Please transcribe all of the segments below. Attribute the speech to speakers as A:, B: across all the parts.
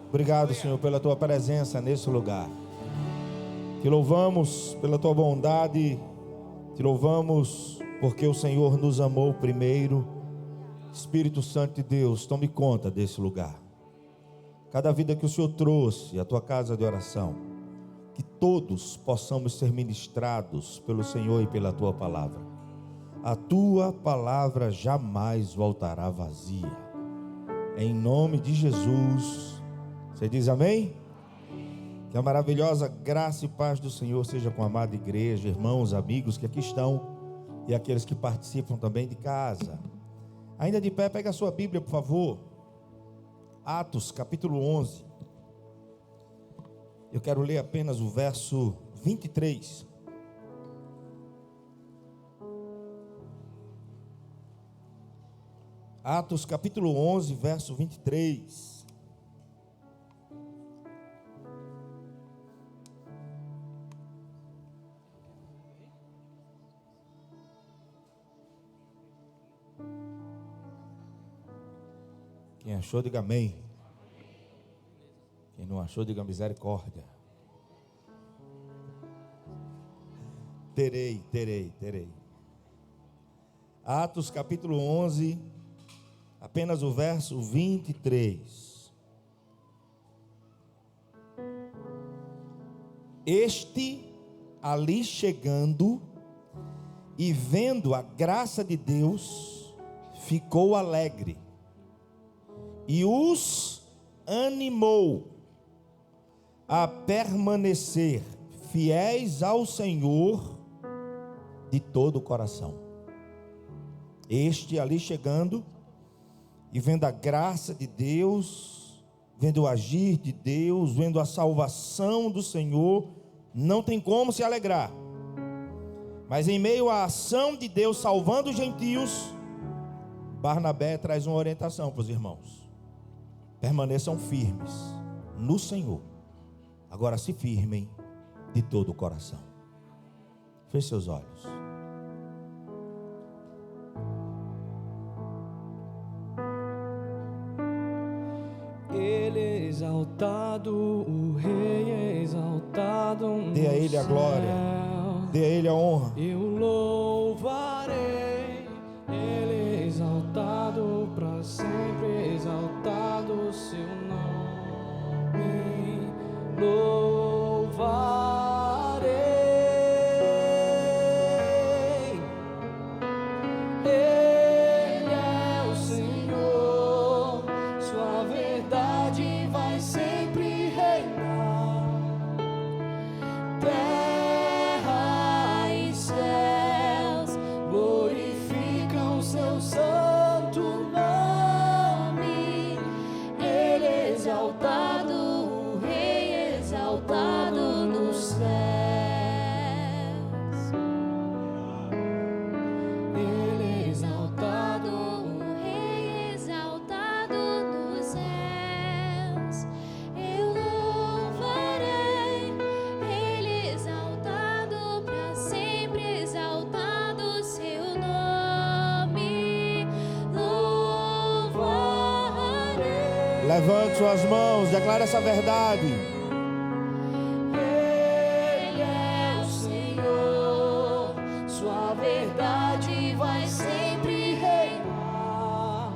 A: Obrigado, Senhor, pela tua presença nesse lugar. Te louvamos pela tua bondade, te louvamos porque o Senhor nos amou primeiro. Espírito Santo de Deus, tome conta desse lugar. Cada vida que o Senhor trouxe à tua casa de oração, que todos possamos ser ministrados pelo Senhor e pela tua palavra. A tua palavra jamais voltará vazia. Em nome de Jesus. Você diz amém? Que a maravilhosa graça e paz do Senhor seja com a amada igreja, irmãos, amigos que aqui estão e aqueles que participam também de casa. Ainda de pé, pega a sua Bíblia, por favor. Atos, capítulo 11. Eu quero ler apenas o verso 23. Atos, capítulo 11, verso 23. Quem achou, diga amém. Quem não achou, diga misericórdia. Terei. Atos capítulo 11, apenas o verso 23. Este, ali chegando e vendo a graça de Deus, ficou alegre e os animou a permanecer fiéis ao Senhor de todo o coração. Este ali chegando e vendo a graça de Deus, vendo o agir de Deus, vendo a salvação do Senhor, não tem como se alegrar. Mas em meio à ação de Deus salvando os gentios, Barnabé traz uma orientação para os irmãos: permaneçam firmes no Senhor. Agora se firmem de todo o coração. Feche seus olhos.
B: Ele é exaltado, o Rei é exaltado.
A: Dê a Ele a glória, dê a Ele a honra.
B: Eu louvarei, Ele é exaltado, para sempre exaltado o seu nome. Louvarei, Ele é o Senhor, sua verdade vai sempre reinar. Terra e céus glorificam seu santo nome. Ele é exaltado, o Rei é exaltado nos céus. Ele é exaltado,
C: O Rei exaltado nos céus, eu louvarei. Ele exaltado, para sempre exaltado seu nome. Louvarei.
A: Levante suas mãos, declare essa verdade.
B: Ele é o Senhor, sua verdade vai sempre reinar.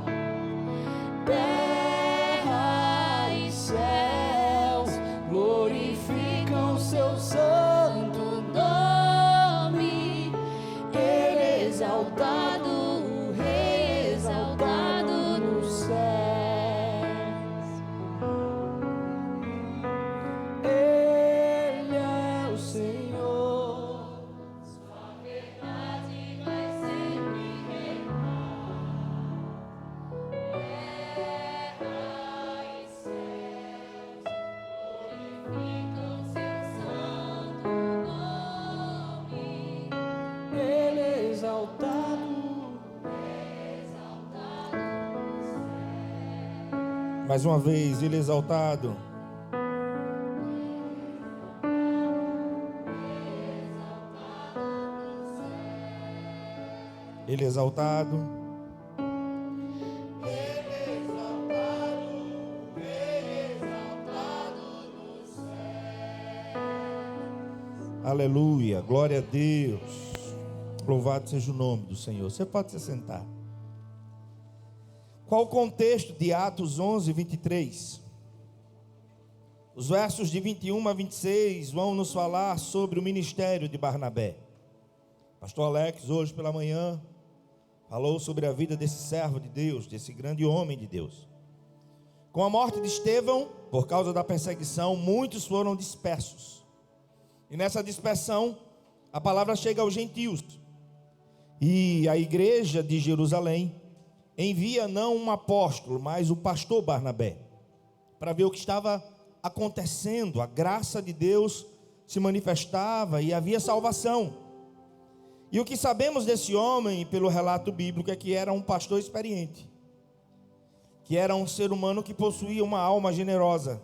B: Terra e céus glorificam seu santo nome. Ele é exaltado, o Rei é exaltado nos céus. Ele é o Senhor, sua verdade vai sempre reinar. Terra e céus glorificam seu santo nome. Ele é exaltado,
A: Mais uma vez, Ele é exaltado. Ele é exaltado.
B: Ele é exaltado, Ele é exaltado.
A: Aleluia, glória a Deus. Louvado seja o nome do Senhor. Você pode se sentar. Qual o contexto de Atos 11, 23? Os versos de 21 a 26 vão nos falar sobre o ministério de Barnabé. Pastor Alex, hoje pela manhã, falou sobre a vida desse servo de Deus, desse grande homem de Deus. Com a morte de Estevão, por causa da perseguição, muitos foram dispersos. E nessa dispersão, a palavra chega aos gentios. E a igreja de Jerusalém envia não um apóstolo, mas o pastor Barnabé, para ver o que estava acontecendo. A graça de Deus se manifestava e havia salvação. E o que sabemos desse homem, pelo relato bíblico, é que era um pastor experiente, que era um ser humano que possuía uma alma generosa,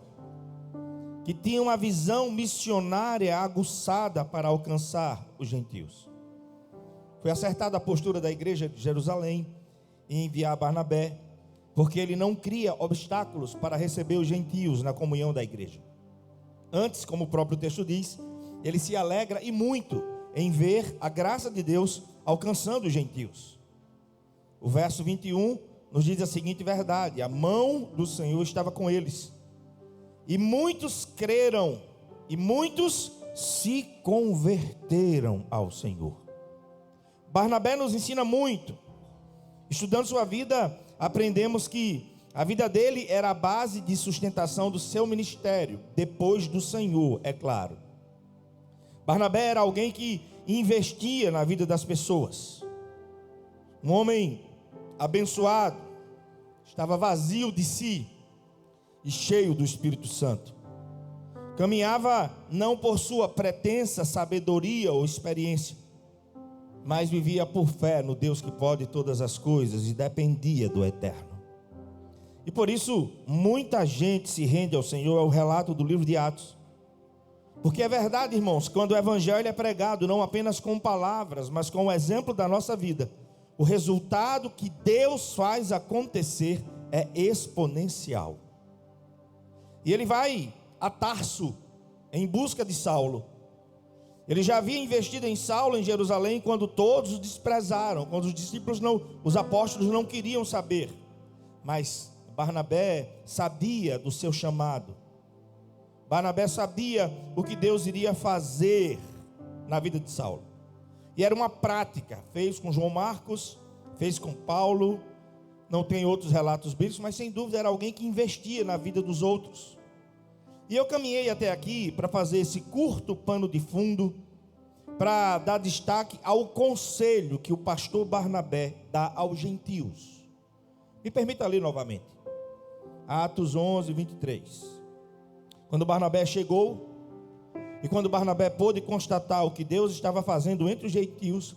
A: que tinha uma visão missionária aguçada para alcançar os gentios. Foi acertada a postura da igreja de Jerusalém em enviar Barnabé, porque ele não cria obstáculos para receber os gentios na comunhão da igreja. Antes, como o próprio texto diz, ele se alegra e muito em ver a graça de Deus alcançando os gentios. O verso 21 nos diz a seguinte verdade: a mão do Senhor estava com eles, e muitos creram, e muitos se converteram ao Senhor. Barnabé nos ensina muito. Estudando sua vida, aprendemos que a vida dele era a base de sustentação do seu ministério, depois do Senhor, é claro. Barnabé era alguém que investia na vida das pessoas. Um homem abençoado, estava vazio de si e cheio do Espírito Santo. Caminhava não por sua pretensa sabedoria ou experiência, mas vivia por fé no Deus que pode todas as coisas e dependia do Eterno. E por isso muita gente se rende ao Senhor. É o relato do livro de Atos. Porque é verdade, irmãos, quando o evangelho é pregado não apenas com palavras, mas com o exemplo da nossa vida, o resultado que Deus faz acontecer é exponencial. E ele vai a Tarso em busca de Saulo. Ele já havia investido em Saulo em Jerusalém quando todos o desprezaram, quando os discípulos os apóstolos não queriam saber. Mas Barnabé sabia do seu chamado. Barnabé sabia o que Deus iria fazer na vida de Saulo. E era uma prática, fez com João Marcos, fez com Paulo. Não tem outros relatos bíblicos, mas sem dúvida era alguém que investia na vida dos outros. E eu caminhei até aqui para fazer esse curto pano de fundo, para dar destaque ao conselho que o pastor Barnabé dá aos gentios. Me permita ler novamente. Atos 11, 23. Quando Barnabé chegou, e quando Barnabé pôde constatar o que Deus estava fazendo entre os gentios,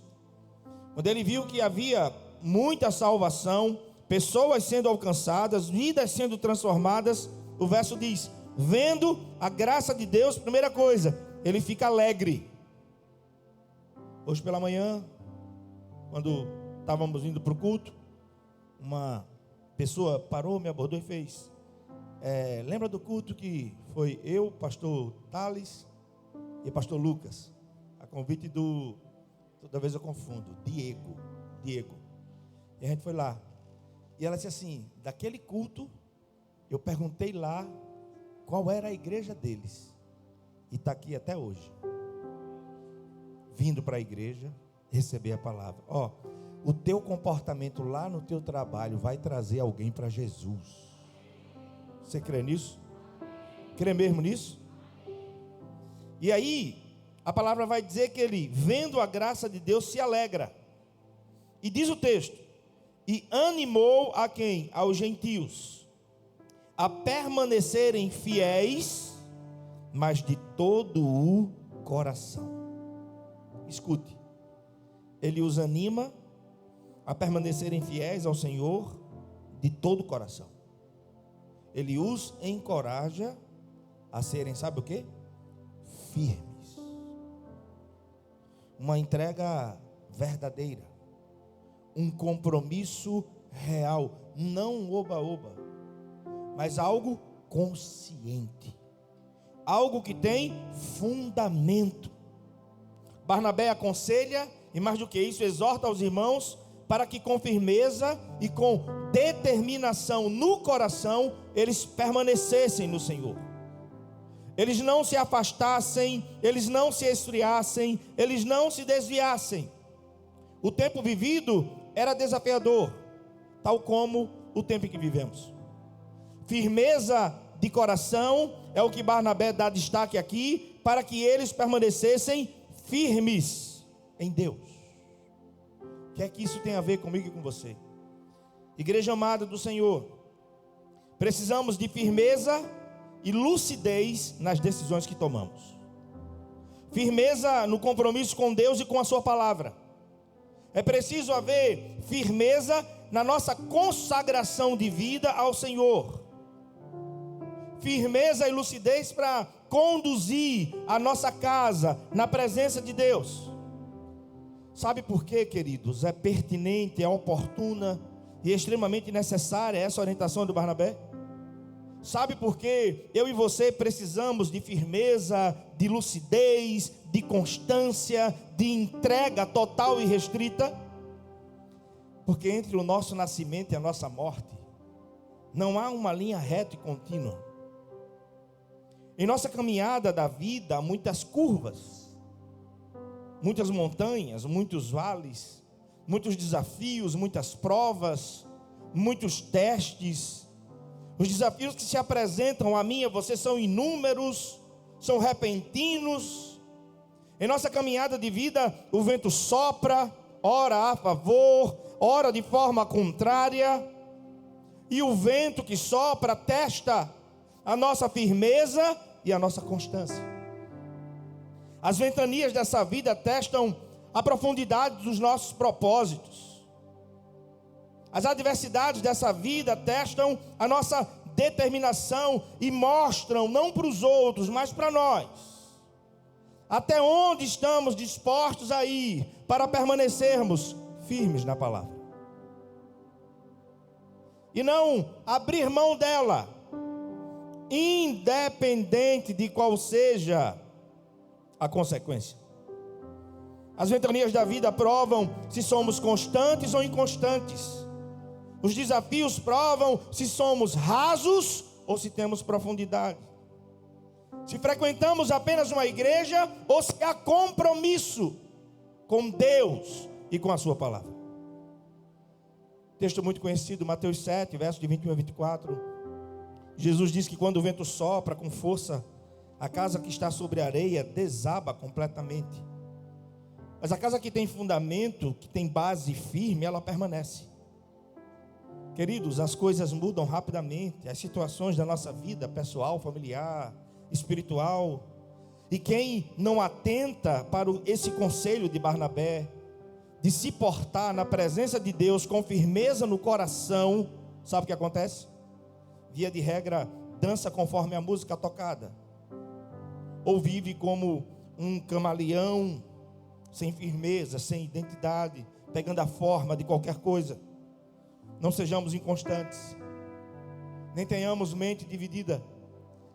A: quando ele viu que havia muita salvação, pessoas sendo alcançadas, vidas sendo transformadas, o verso diz: vendo a graça de Deus, primeira coisa, ele fica alegre. Hoje pela manhã, quando estávamos indo para o culto, uma pessoa parou, me abordou e fez: lembra do culto que foi eu, pastor Thales e pastor Lucas, a convite do, toda vez eu confundo, Diego. E a gente foi lá, e ela disse assim: daquele culto, eu perguntei lá qual era a igreja deles, e está aqui até hoje, vindo para a igreja, receber a palavra. O teu comportamento lá no teu trabalho vai trazer alguém para Jesus. Você crê nisso? Crê mesmo nisso? E aí, a palavra vai dizer que ele, vendo a graça de Deus, se alegra. E diz o texto: e animou a quem? Aos gentios, a permanecerem fiéis, mas de todo o coração. Escute, ele os anima a permanecerem fiéis ao Senhor de todo o coração. Ele os encoraja a serem, sabe o quê? Firmes. Uma entrega verdadeira, um compromisso real, não oba-oba, mas algo consciente, algo que tem fundamento. Barnabé aconselha, e mais do que isso, exorta aos irmãos para que com firmeza e com determinação no coração, eles permanecessem no Senhor. Eles não se afastassem, eles não se esfriassem, eles não se desviassem. O tempo vivido era desafiador, tal como o tempo em que vivemos. Firmeza de coração é o que Barnabé dá destaque aqui, para que eles permanecessem firmes em Deus. O que é que isso tem a ver comigo e com você? Igreja amada do Senhor, precisamos de firmeza e lucidez nas decisões que tomamos. Firmeza no compromisso com Deus e com a sua palavra. É preciso haver firmeza na nossa consagração de vida ao Senhor. Firmeza e lucidez para conduzir a nossa casa na presença de Deus. Sabe por quê, queridos? É pertinente, é oportuna e extremamente necessária essa orientação do Barnabé? Sabe por quê? Eu e você precisamos de firmeza, de lucidez, de constância, de entrega total e restrita? Porque entre o nosso nascimento e a nossa morte não há uma linha reta e contínua. Em nossa caminhada da vida há muitas curvas, muitas montanhas, muitos vales, muitos desafios, muitas provas, muitos testes. Os desafios que se apresentam a mim e a você são inúmeros, são repentinos. Em nossa caminhada de vida, o vento sopra, ora a favor, ora de forma contrária. E o vento que sopra testa a nossa firmeza e a nossa constância. As ventanias dessa vida testam a profundidade dos nossos propósitos. As adversidades dessa vida testam a nossa determinação e mostram, não para os outros, mas para nós, até onde estamos dispostos a ir para permanecermos firmes na palavra. E não abrir mão dela, independente de qual seja a consequência. As ventanias da vida provam se somos constantes ou inconstantes. Os desafios provam se somos rasos ou se temos profundidade. Se frequentamos apenas uma igreja ou se há compromisso com Deus e com a sua palavra. Texto muito conhecido, Mateus 7, versos de 21 a 24. Jesus diz que quando o vento sopra com força, a casa que está sobre a areia desaba completamente. Mas a casa que tem fundamento, que tem base firme, ela permanece. Queridos, as coisas mudam rapidamente, as situações da nossa vida pessoal, familiar, espiritual. E quem não atenta para esse conselho de Barnabé, de se portar na presença de Deus com firmeza no coração, sabe o que acontece? Via de regra, dança conforme a música tocada, ou vive como um camaleão, sem firmeza, sem identidade, pegando a forma de qualquer coisa. Não sejamos inconstantes, nem tenhamos mente dividida.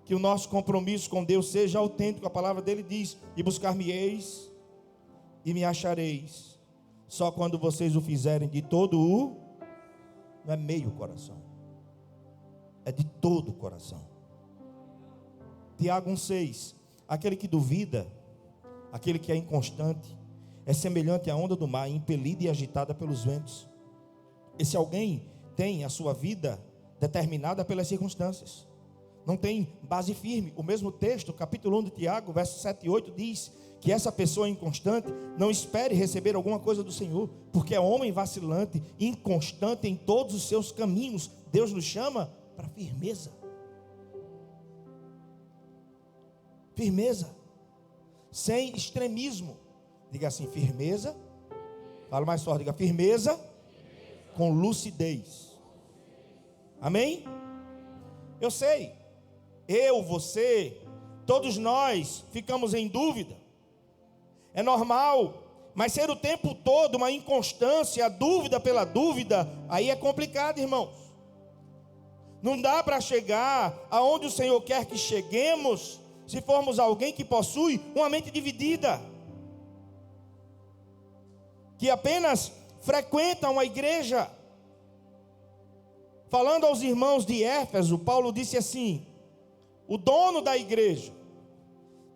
A: Que o nosso compromisso com Deus seja autêntico. A palavra dele diz: e buscar-me-eis e me achareis, só quando vocês o fizerem de todo o, não é meio coração, é de todo o coração. Tiago 1,6: aquele que duvida, aquele que é inconstante, é semelhante à onda do mar, impelida e agitada pelos ventos. Esse alguém tem a sua vida determinada pelas circunstâncias, não tem base firme. O mesmo texto, capítulo 1 de Tiago, versos 7 e 8, diz que essa pessoa inconstante não espere receber alguma coisa do Senhor, porque é homem vacilante, inconstante em todos os seus caminhos. Deus nos chama para firmeza. Firmeza, sem extremismo. Diga assim: firmeza. Fala mais forte, diga: firmeza com lucidez. Amém? Eu sei, eu, você, todos nós ficamos em dúvida. É normal, mas ser o tempo todo uma inconstância, a dúvida pela dúvida, aí é complicado, irmãos. Não dá para chegar aonde o Senhor quer que cheguemos se formos alguém que possui uma mente dividida. que apenas frequentam a igreja. Falando aos irmãos de Éfeso, Paulo disse assim: o dono da igreja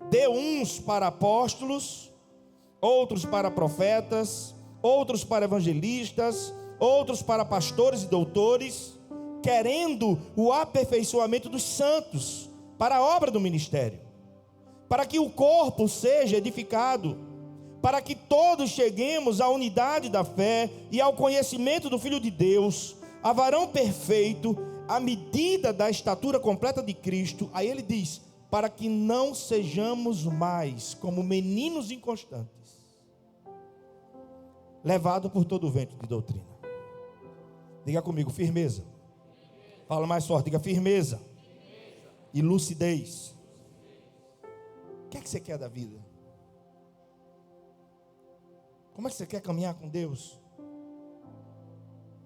A: deu uns para apóstolos, outros para profetas, outros para evangelistas, outros para pastores e doutores, querendo o aperfeiçoamento dos santos para a obra do ministério, para que o corpo seja edificado, para que todos cheguemos à unidade da fé e ao conhecimento do Filho de Deus, a varão perfeito, à medida da estatura completa de Cristo. Aí ele diz: para que não sejamos mais como meninos inconstantes, levados por todo o vento de doutrina. Diga comigo: firmeza. Fala mais forte, diga: firmeza e lucidez. O que é que você quer da vida? Como é que você quer caminhar com Deus?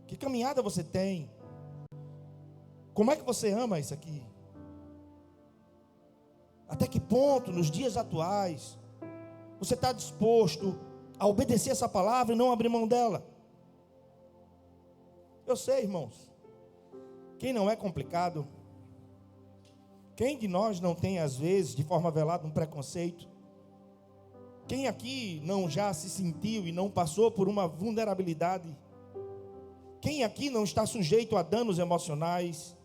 A: Que caminhada você tem? Como é que você ama isso aqui? Até que ponto, nos dias atuais, você está disposto a obedecer essa palavra e não abrir mão dela? Eu sei, irmãos, quem não é complicado, quem de nós não tem às vezes, de forma velada, um preconceito? Quem aqui não já se sentiu e não passou por uma vulnerabilidade? Quem aqui não está sujeito a danos emocionais?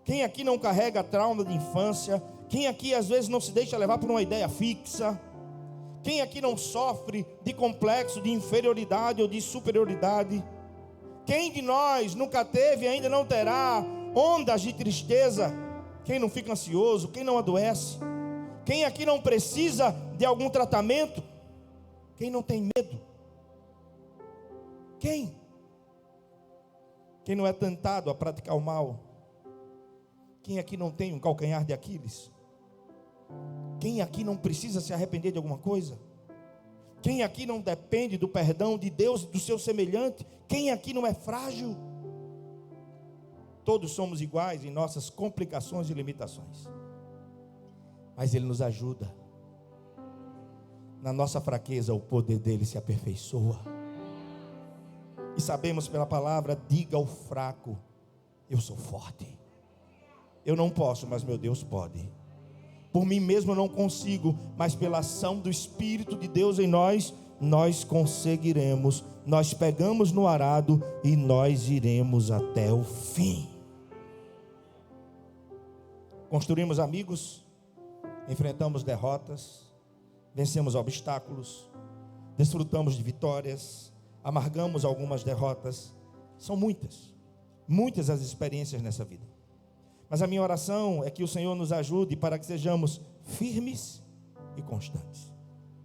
A: Quem aqui não carrega trauma de infância? Quem aqui às vezes não se deixa levar por uma ideia fixa? Quem aqui não sofre de complexo de inferioridade ou de superioridade? Quem de nós nunca teve e ainda não terá ondas de tristeza? Quem não fica ansioso? Quem não adoece? Quem aqui não precisa de algum tratamento? Quem não tem medo? Quem? Quem não é tentado a praticar o mal? Quem aqui não tem um calcanhar de Aquiles? Quem aqui não precisa se arrepender de alguma coisa? Quem aqui não depende do perdão de Deus e do seu semelhante? Quem aqui não é frágil? Todos somos iguais em nossas complicações e limitações, mas Ele nos ajuda. Na nossa fraqueza, o poder dele se aperfeiçoa. E sabemos pela palavra: diga ao fraco, eu sou forte. Eu não posso, mas meu Deus pode. Por mim mesmo eu não consigo, mas pela ação do Espírito de Deus em nós, nós conseguiremos. Nós pegamos no arado e nós iremos até o fim. Construímos amigos, enfrentamos derrotas, vencemos obstáculos, desfrutamos de vitórias, amargamos algumas derrotas. São muitas as experiências nessa vida. Mas a minha oração é que o Senhor nos ajude para que sejamos firmes e constantes.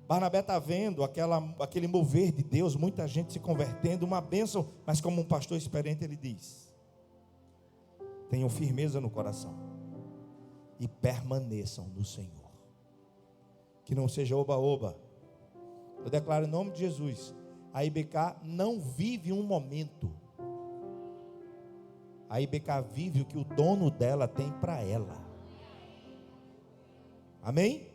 A: Barnabé está vendo aquele mover de Deus, muita gente se convertendo, uma bênção, mas como um pastor experiente ele diz: tenham firmeza no coração e permaneçam no Senhor. Que não seja oba-oba. Eu declaro em nome de Jesus: a IBK não vive um momento. A IBK vive o que o dono dela tem para ela. Amém?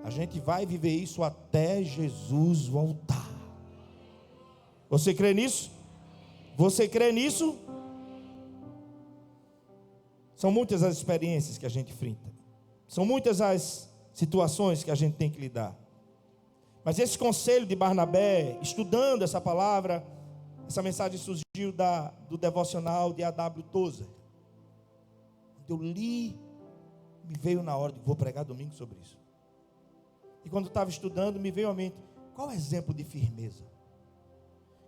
A: A gente vai viver isso até Jesus voltar. Você crê nisso? Você crê nisso? São muitas as experiências que a gente enfrenta. São muitas as situações que a gente tem que lidar. Mas esse conselho de Barnabé, estudando essa palavra, essa mensagem surgiu do devocional de A.W. Tozer. Quando eu li, me veio na hora de vou pregar domingo sobre isso. E quando eu estava estudando, me veio à mente: qual é o exemplo de firmeza?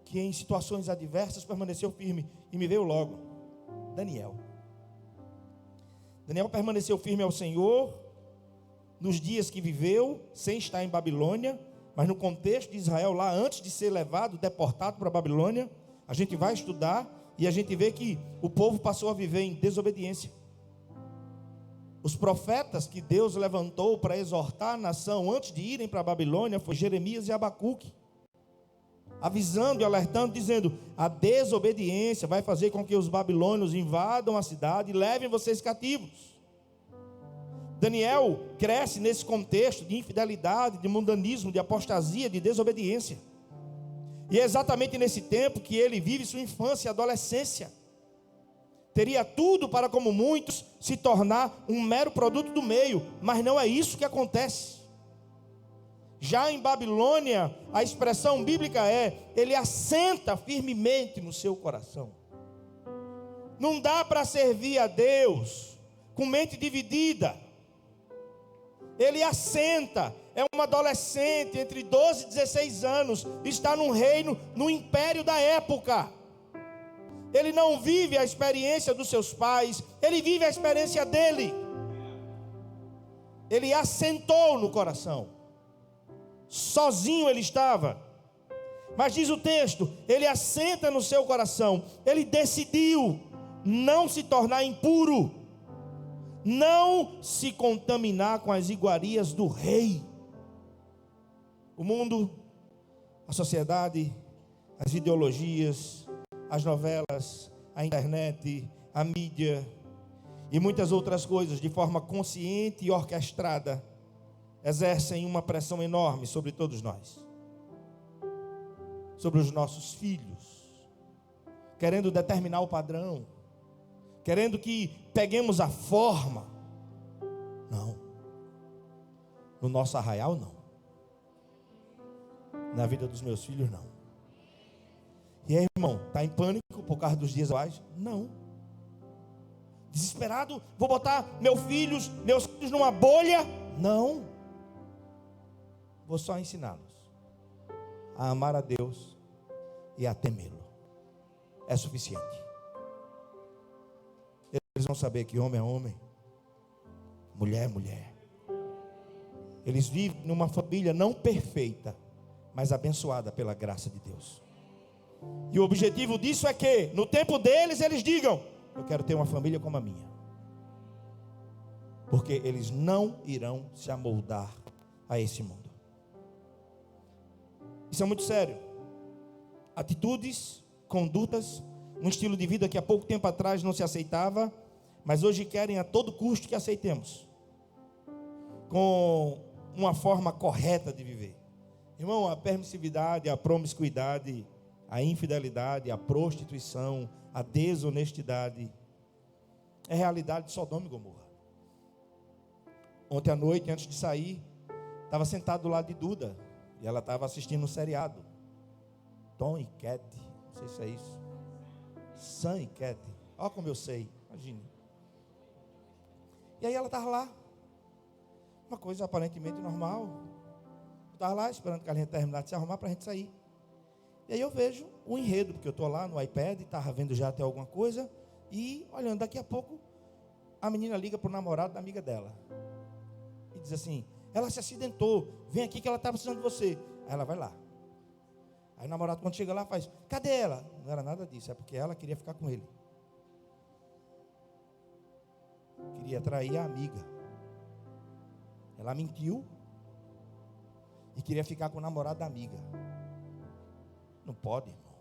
A: Que em situações adversas permaneceu firme. E me veio logo Daniel. Daniel permaneceu firme ao Senhor nos dias que viveu, sem estar em Babilônia, mas no contexto de Israel, lá antes de ser levado, deportado para a Babilônia. A gente vai estudar e a gente vê que o povo passou a viver em desobediência. Os profetas que Deus levantou para exortar a nação antes de irem para a Babilônia foi Jeremias e Abacuque, avisando e alertando, dizendo: a desobediência vai fazer com que os babilônios invadam a cidade e levem vocês cativos. Daniel cresce nesse contexto de infidelidade, de mundanismo, de apostasia, de desobediência. E é exatamente nesse tempo que ele vive sua infância e adolescência. Teria tudo para, como muitos, se tornar um mero produto do meio, mas não é isso que acontece. Já em Babilônia, a expressão bíblica é: ele assenta firmemente no seu coração. Não dá para servir a Deus com mente dividida. Ele assenta, é um adolescente entre 12 e 16 anos, está num reino, no império da época. Ele não vive a experiência dos seus pais, ele vive a experiência dele. Ele assentou no coração. Sozinho ele estava. Mas diz o texto, ele assenta no seu coração. Ele decidiu não se tornar impuro, não se contaminar com as iguarias do rei. O mundo, a sociedade, as ideologias, as novelas, a internet, a mídia e muitas outras coisas, de forma consciente e orquestrada, exercem uma pressão enorme sobre todos nós, sobre os nossos filhos, querendo determinar o padrão, querendo que peguemos a forma. Não, no nosso arraial não, na vida dos meus filhos não. E aí, irmão, está em pânico por causa dos dias atuais? Não. Desesperado, vou botar meus filhos numa bolha? Não. Vou só ensiná-los a amar a Deus e a temê-lo. É suficiente. Eles vão saber que homem é homem, mulher é mulher. Eles vivem numa família não perfeita, mas abençoada pela graça de Deus. E o objetivo disso é que, no tempo deles, eles digam: eu quero ter uma família como a minha. Porque eles não irão se amoldar a esse mundo. Isso é muito sério. Atitudes, condutas, um estilo de vida que há pouco tempo atrás não se aceitava, mas hoje querem a todo custo que aceitemos, com uma forma correta de viver. Irmão, a permissividade, a promiscuidade, a infidelidade, a prostituição, a desonestidade é realidade de Sodoma e Gomorra. Ontem à noite, antes de sair, estava sentado do lado de Duda e ela estava assistindo um seriado, Tom e Cat, não sei se é isso, Sam e Cat, olha como eu sei, imagine. E aí ela estava lá, uma coisa aparentemente normal. Eu estava lá esperando que a gente terminasse de se arrumar para a gente sair. E aí eu vejo o enredo, porque eu estou lá no iPad, estava vendo já até alguma coisa, e olhando, daqui a pouco, a menina liga para o namorado da amiga dela, e diz assim: ela se acidentou, vem aqui que ela está precisando de você. Aí ela vai lá. Aí o namorado, quando chega lá, faz: cadê ela? Não era nada disso, é porque ela queria ficar com ele. Queria trair a amiga. Ela mentiu e queria ficar com o namorado da amiga. Não pode, irmão.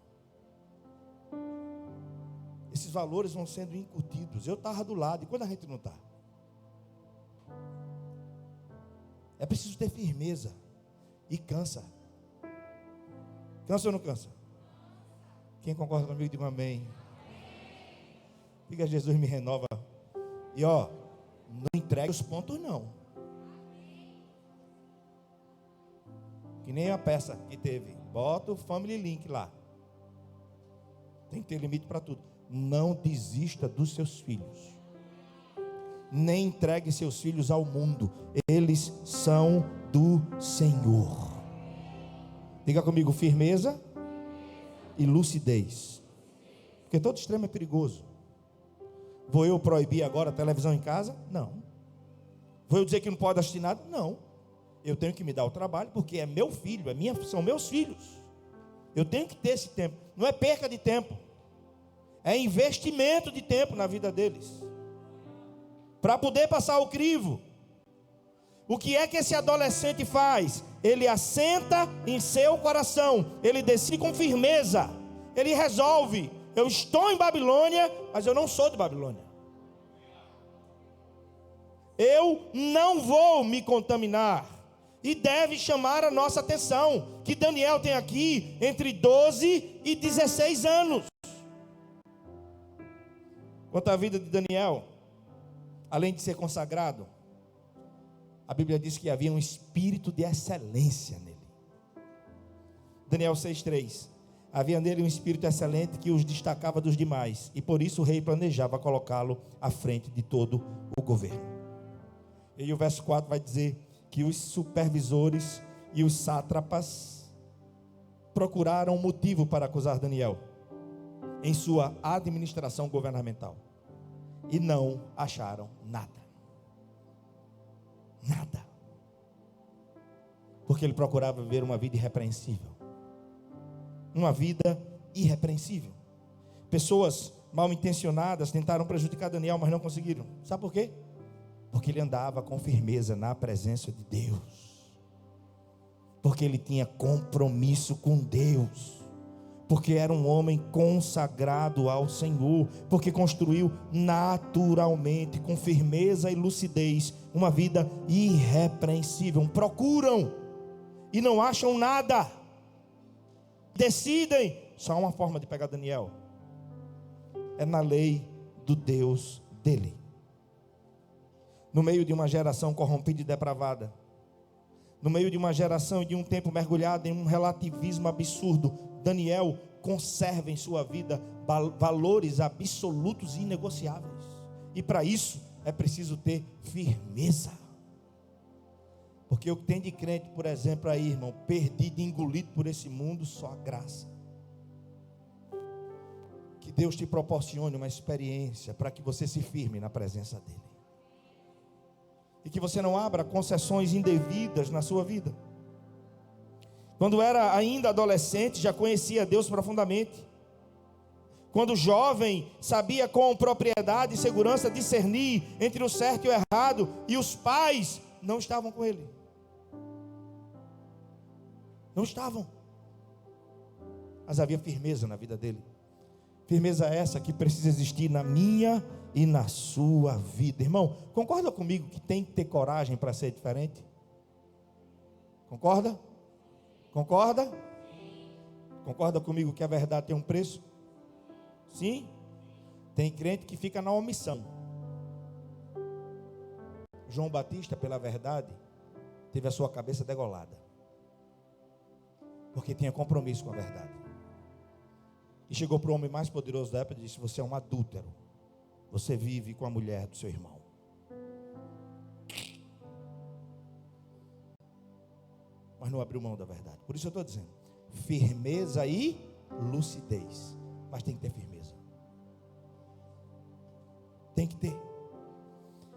A: Esses valores vão sendo incutidos. Eu estava do lado, e quando a gente não está? É preciso ter firmeza. E cansa. Cansa ou não cansa? Quem concorda comigo, diga um amém. Diga: Jesus me renova. E ó, não entregue os pontos não. Que nem a peça que teve. Bota o Family Link lá. Tem que ter limite para tudo. Não desista dos seus filhos. Nem entregue seus filhos ao mundo. Eles são do Senhor. Diga comigo: firmeza e lucidez. Porque todo extremo é perigoso. Vou eu proibir agora a televisão em casa? Não. Vou eu dizer que não pode assistir nada? Não. Eu tenho que me dar o trabalho, porque é meu filho, são meus filhos. Eu tenho que ter esse tempo. Não é perca de tempo, é investimento de tempo na vida deles, para poder passar o crivo. O que é que esse adolescente faz? Ele assenta em seu coração, ele decide com firmeza, ele resolve: eu estou em Babilônia, mas eu não sou de Babilônia. Eu não vou me contaminar. E deve chamar a nossa atenção, que Daniel tem aqui entre 12 e 16 anos. Quanto à vida de Daniel, além de ser consagrado, a Bíblia diz que havia um espírito de excelência nele. Daniel 6,3. Havia nele um espírito excelente que os destacava dos demais, e por isso o rei planejava colocá-lo à frente de todo o governo. E o verso 4 vai dizer que os supervisores e os sátrapas procuraram um motivo para acusar Daniel em sua administração governamental, e não acharam nada. Nada. Porque ele procurava viver uma vida irrepreensível. Uma vida irrepreensível. Pessoas mal intencionadas tentaram prejudicar Daniel, mas não conseguiram. Sabe por quê? Porque ele andava com firmeza na presença de Deus. Porque ele tinha compromisso com Deus. Porque era um homem consagrado ao Senhor. Porque construiu naturalmente, com firmeza e lucidez, uma vida irrepreensível. Procuram e não acham nada. Decidem. Só há uma forma de pegar Daniel: é na lei do Deus dele. No meio de uma geração corrompida e depravada, no meio de uma geração e de um tempo mergulhado em um relativismo absurdo, Daniel conserva em sua vida valores absolutos e inegociáveis. E para isso é preciso ter firmeza. Porque o que tem de crente, por exemplo, aí, irmão, perdido e engolido por esse mundo, só a graça. Que Deus te proporcione uma experiência para que você se firme na presença dele. E que você não abra concessões indevidas na sua vida. Quando era ainda adolescente, já conhecia Deus profundamente. Quando jovem, sabia com propriedade e segurança discernir entre o certo e o errado, e os pais não estavam com ele. Não estavam. Mas havia firmeza na vida dele. Firmeza essa que precisa existir na minha e na sua vida. Irmão, concorda comigo que tem que ter coragem para ser diferente? Concorda? Concorda? Concorda comigo que a verdade tem um preço? Sim? Tem crente que fica na omissão. João Batista, pela verdade, teve a sua cabeça degolada, porque tinha compromisso com a verdade. E chegou para o homem mais poderoso da época e disse: você é um adúltero, você vive com a mulher do seu irmão. Mas não abriu mão da verdade. Por isso eu estou dizendo, firmeza e lucidez. Mas tem que ter firmeza. Tem que ter.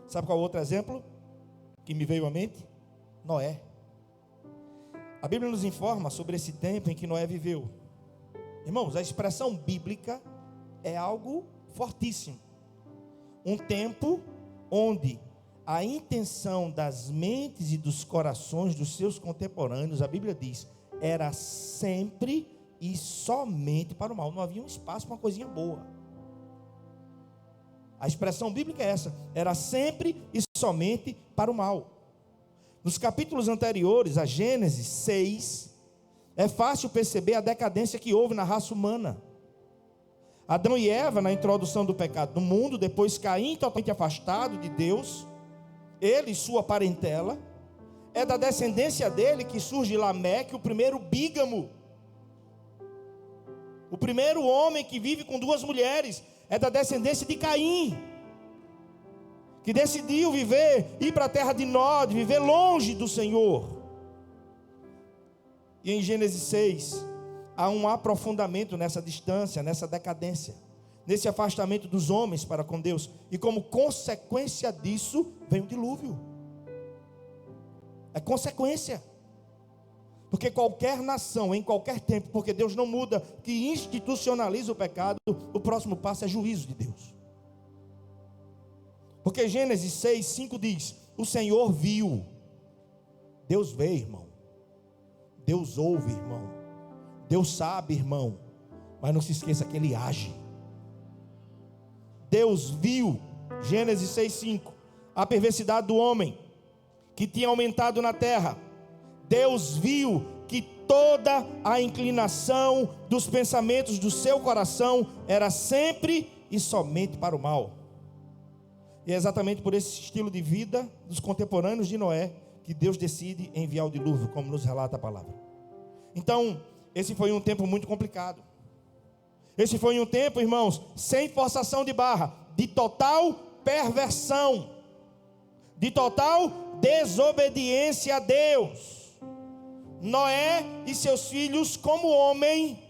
A: Sabe qual é o outro exemplo que me veio à mente? Noé. A Bíblia nos informa sobre esse tempo em que Noé viveu. Irmãos, a expressão bíblica é algo fortíssimo. Um tempo onde a intenção das mentes e dos corações dos seus contemporâneos, a Bíblia diz, era sempre e somente para o mal. Não havia um espaço para uma coisinha boa. A expressão bíblica é essa: era sempre e somente para o mal. Nos capítulos anteriores, a Gênesis 6, é fácil perceber a decadência que houve na raça humana. Adão e Eva, na introdução do pecado no mundo, depois Caim, totalmente afastado de Deus, ele e sua parentela, é da descendência dele que surge Lameque, o primeiro bígamo. O primeiro homem que vive com duas mulheres é da descendência de Caim, que decidiu ir para a terra de Nod, viver longe do Senhor. E em Gênesis 6, há um aprofundamento nessa distância, nessa decadência, nesse afastamento dos homens para com Deus. E como consequência disso, vem o dilúvio. É consequência. Porque qualquer nação, em qualquer tempo, porque Deus não muda, que institucionaliza o pecado, o próximo passo é juízo de Deus. Porque Gênesis 6, 5 diz: o Senhor viu. Deus vê, irmão. Deus ouve, irmão. Deus sabe, irmão. Mas não se esqueça que Ele age. Deus viu, Gênesis 6, 5, a perversidade do homem, que tinha aumentado na terra, Deus viu que toda a inclinação dos pensamentos do seu coração era sempre e somente para o mal. E é exatamente por esse estilo de vida dos contemporâneos de Noé que Deus decide enviar o dilúvio, como nos relata a palavra. Então, esse foi um tempo muito complicado. Esse foi um tempo, irmãos, sem forçação de barra, de total perversão, de total desobediência a Deus. Noé e seus filhos, como homem,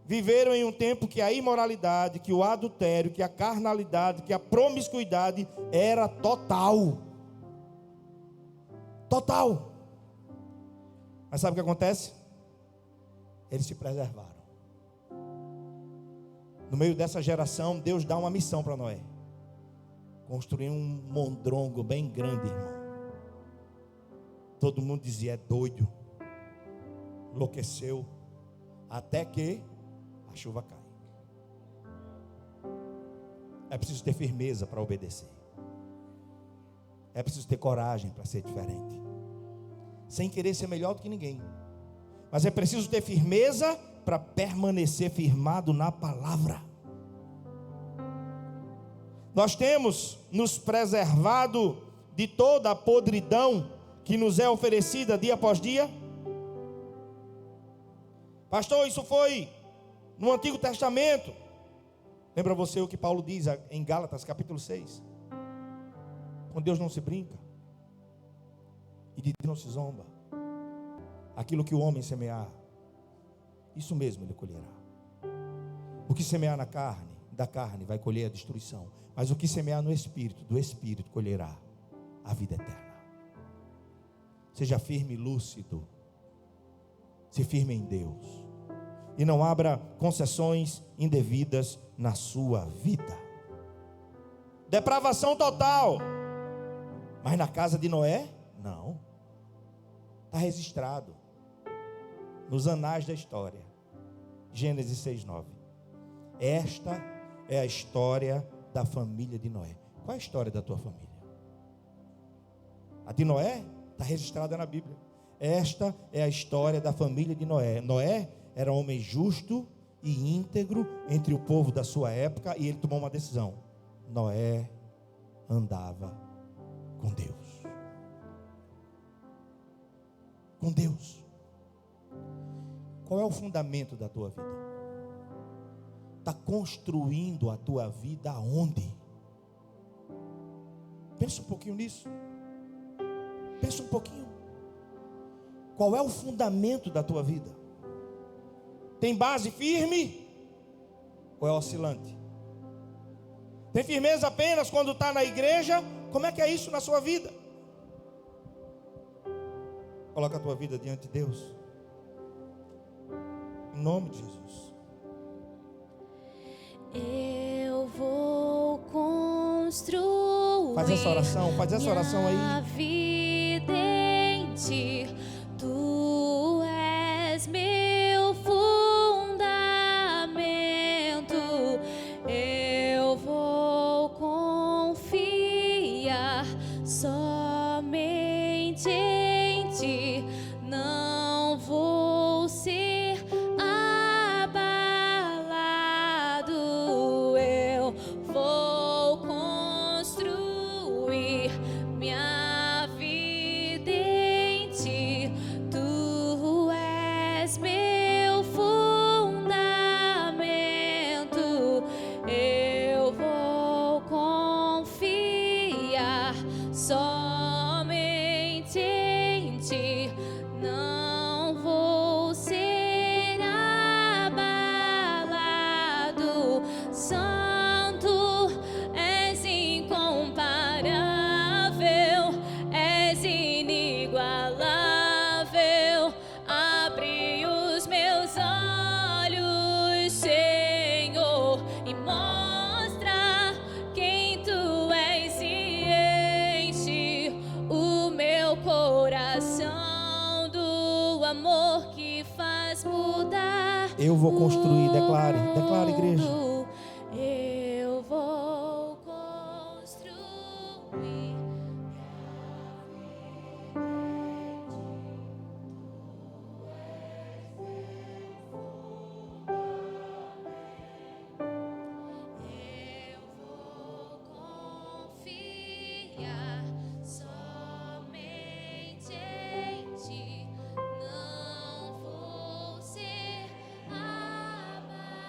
A: viveram em um tempo que a imoralidade, que o adultério, que a carnalidade, que a promiscuidade era total. Total. Mas sabe o que acontece? Eles se preservaram. No meio dessa geração, Deus dá uma missão para Noé: construir um mondrongo bem grande, irmão. Todo mundo dizia: é doido, enlouqueceu, até que a chuva cai. É preciso ter firmeza para obedecer. É preciso ter coragem para ser diferente, sem querer ser melhor do que ninguém. Mas é preciso ter firmeza para permanecer firmado na palavra. Nós temos nos preservado de toda a podridão que nos é oferecida dia após dia. Pastor, isso foi no Antigo Testamento. Lembra você o que Paulo diz em Gálatas capítulo 6? Com Deus não se brinca, e de Deus não se zomba. Aquilo que o homem semear, isso mesmo ele colherá. O que semear na carne, da carne vai colher a destruição. Mas o que semear no Espírito, do Espírito colherá a vida eterna. Seja firme e lúcido. Se firme em Deus. E não abra concessões indevidas na sua vida. Depravação total. Mas na casa de Noé, não. Está registrado nos anais da história. Gênesis 6:9. Esta é a história da família de Noé. Qual é a história da tua família? A de Noé está registrada na Bíblia. Esta é a história da família de Noé. Noé era um homem justo e íntegro entre o povo da sua época, e ele tomou uma decisão. Noé andava com Deus. Com Deus. Qual é o fundamento da tua vida? Está construindo a tua vida aonde? Pensa um pouquinho nisso. Pensa um pouquinho. Qual é o fundamento da tua vida? Tem base firme ou é oscilante? Tem firmeza apenas quando está na igreja? Como é que é isso na sua vida? Coloca a tua vida diante de Deus. Em nome de Jesus.
C: Eu vou construir.
A: Faz essa oração aí.
C: Minha vida em ti. Tu és meu fundamento. Eu vou confiar somente em ti. Não vou ser abalado. Eu vou construir minha vida em ti. Tu és meu fundamento. Eu vou confiar somente em ti. Não vou ser abalado. Santo, és incomparável, és inigualável. Abre os meus olhos, Senhor, e mostra quem tu és e enche o meu coração do amor que faz mudar.
A: Eu vou construir, declare, igreja.
C: Eu vou construir.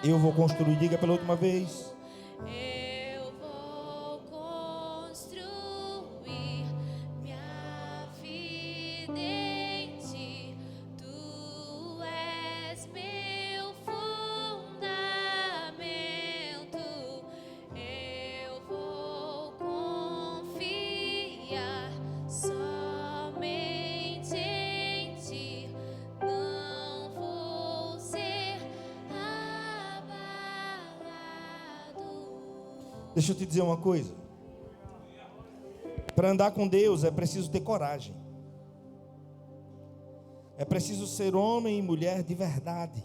A: Eu vou construir, diga pela última vez.
C: Eu vou construir minha vida em ti. Tu és meu fundamento. Eu vou confiar somente em ti. Não vou ser abalado.
A: Deixa eu te dizer uma coisa. Para andar com Deus é preciso ter coragem. É preciso ser homem e mulher de verdade.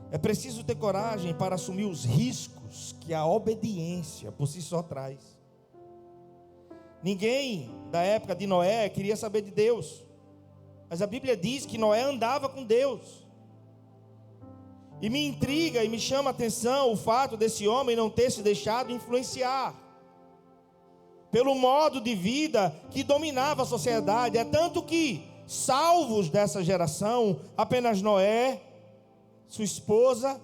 A: É preciso ter coragem para assumir os riscos que a obediência por si só traz. Ninguém da época de Noé queria saber de Deus, mas a Bíblia diz que Noé andava com Deus. E me intriga e me chama a atenção o fato desse homem não ter se deixado influenciar pelo modo de vida que dominava a sociedade. É tanto que, salvos dessa geração, apenas Noé, sua esposa,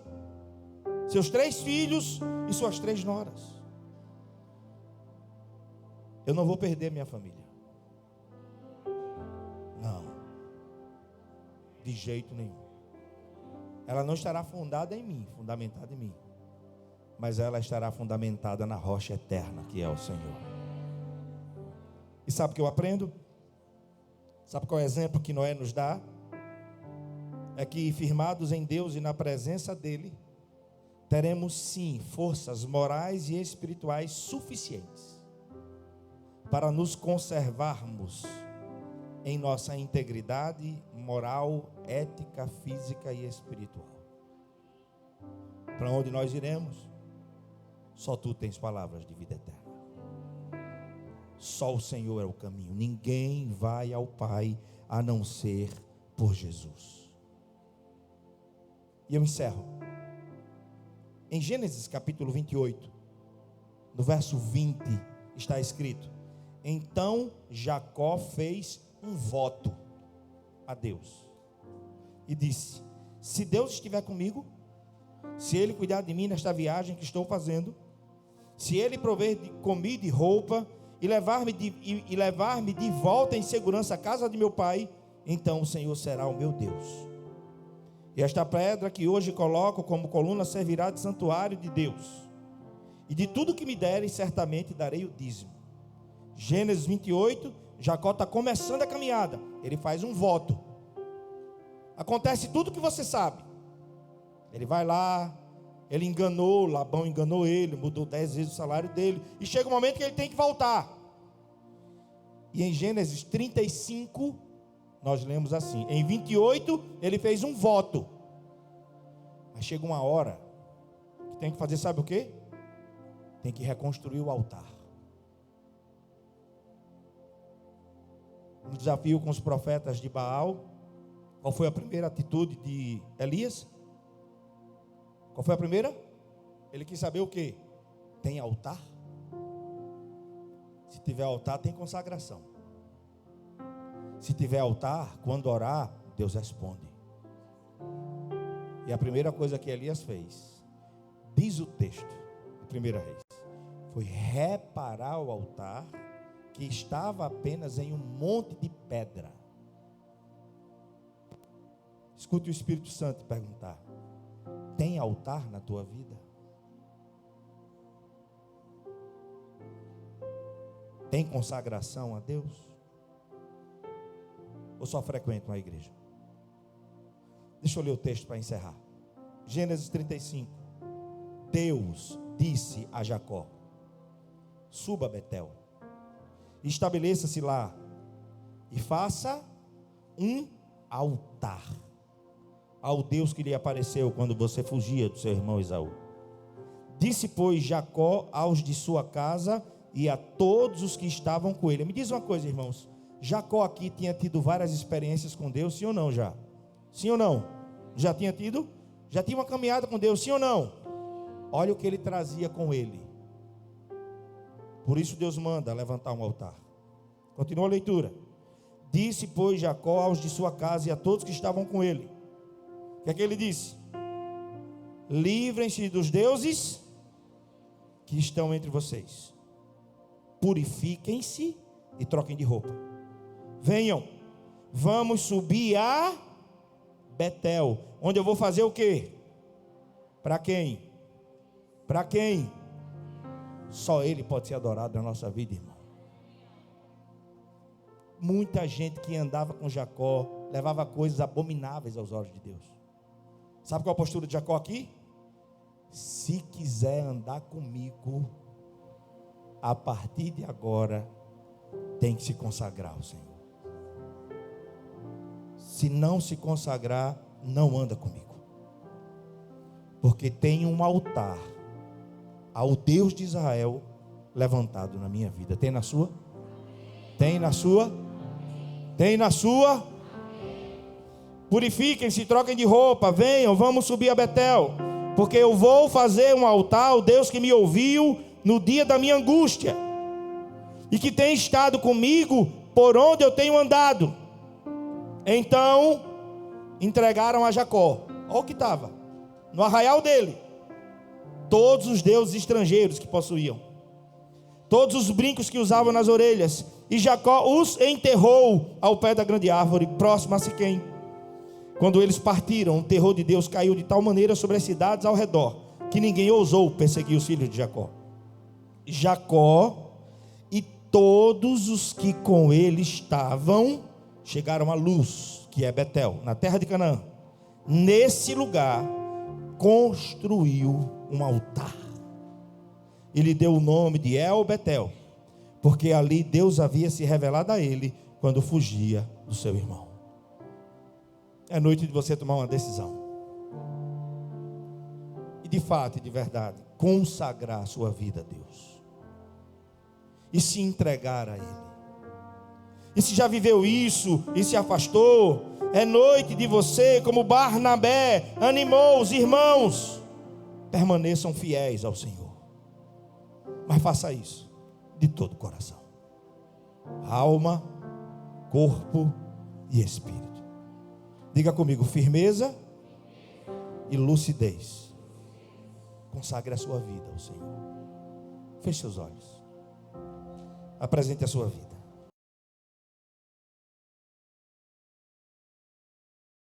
A: seus 3 filhos e suas 3 noras. Eu não vou perder minha família. Não. De jeito nenhum. Ela não estará fundada em mim, fundamentada em mim, mas ela estará fundamentada na rocha eterna, que é o Senhor. E sabe o que eu aprendo? Sabe qual é o exemplo que Noé nos dá? É que, firmados em Deus e na presença dEle, teremos sim forças morais e espirituais suficientes para nos conservarmos em nossa integridade moral, ética, física e espiritual. Para onde nós iremos? Só tu tens palavras de vida eterna. Só o Senhor é o caminho. Ninguém vai ao Pai a não ser por Jesus. E eu encerro. Em Gênesis capítulo 28, no verso 20, está escrito: então Jacó fez um voto a Deus e disse: se Deus estiver comigo, se Ele cuidar de mim nesta viagem que estou fazendo, se Ele prover de comida e roupa e levar-me de volta em segurança à casa de meu pai, então o Senhor será o meu Deus. E esta pedra que hoje coloco como coluna servirá de santuário de Deus. E de tudo que me deres, certamente darei o dízimo. Gênesis 28, Jacó está começando a caminhada. Ele faz um voto. Acontece tudo o que você sabe. Ele vai lá, ele enganou, Labão enganou ele, mudou 10 vezes o salário dele. E chega um momento que ele tem que voltar. E em Gênesis 35, nós lemos assim: em 28, ele fez um voto. Mas chega uma hora que tem que fazer, sabe o quê? Tem que reconstruir o altar. Um desafio com os profetas de Baal. Qual foi a primeira atitude de Elias? Qual foi a primeira? Ele quis saber o quê? Tem altar? Se tiver altar, tem consagração. Se tiver altar, quando orar, Deus responde. E a primeira coisa que Elias fez, diz o texto, de 1 Reis, foi reparar o altar que estava apenas em um monte de pedra. Escute o Espírito Santo perguntar: tem altar na tua vida? Tem consagração a Deus? Ou só frequenta uma igreja? Deixa eu ler o texto para encerrar. Gênesis 35. Deus disse a Jacó: suba a Betel, estabeleça-se lá e faça um altar ao Deus que lhe apareceu quando você fugia do seu irmão Esaú. Disse, pois, Jacó aos de sua casa e a todos os que estavam com ele. Me diz uma coisa, irmãos: Jacó aqui tinha tido várias experiências com Deus, sim ou não já? Sim ou não? Já tinha tido? Já tinha uma caminhada com Deus, sim ou não? Olha o que ele trazia com ele. Por isso Deus manda levantar um altar. Continua a leitura. Disse, pois, Jacó aos de sua casa e a todos que estavam com ele. O que é que ele disse? livrem-se dos deuses que estão entre vocês. Purifiquem-se e troquem de roupa. Venham, vamos subir a Betel, onde eu vou fazer o quê? Para quem? Para quem? Só Ele pode ser adorado na nossa vida, irmão. Muita gente que andava com Jacó levava coisas abomináveis aos olhos de Deus. Sabe qual é a postura de Jacó aqui? Se quiser andar comigo, a partir de agora, tem que se consagrar ao Senhor. Se não se consagrar, não anda comigo. Porque tem um altar ao Deus de Israel levantado na minha vida. Tem na sua? Tem na sua? Tem na sua? Purifiquem-se, troquem de roupa, venham, vamos subir a Betel, porque eu vou fazer um altar ao Deus que me ouviu no dia da minha angústia, e que tem estado comigo por onde eu tenho andado. Então, entregaram a Jacó, olha o que estava, no arraial dele, todos os deuses estrangeiros que possuíam, todos os brincos que usavam nas orelhas, e Jacó os enterrou ao pé da grande árvore, próximo a Siquém. Quando eles partiram, o terror de Deus caiu de tal maneira sobre as cidades ao redor, que ninguém ousou perseguir os filhos de Jacó. Jacó e todos os que com ele estavam, chegaram à Luz, que é Betel, na terra de Canaã. Nesse lugar, construiu um altar. Ele deu o nome de El Betel, porque ali Deus havia se revelado a ele, quando fugia do seu irmão. É noite de você tomar uma decisão. E de fato e de verdade, consagrar a sua vida a Deus. E se entregar a Ele. E se já viveu isso e se afastou, é noite de você, como Barnabé animou os irmãos, permaneçam fiéis ao Senhor. Mas faça isso de todo o coração. Alma, corpo e espírito. Diga comigo, firmeza e lucidez. Consagre a sua vida ao Senhor. Feche seus olhos. Apresente a sua vida.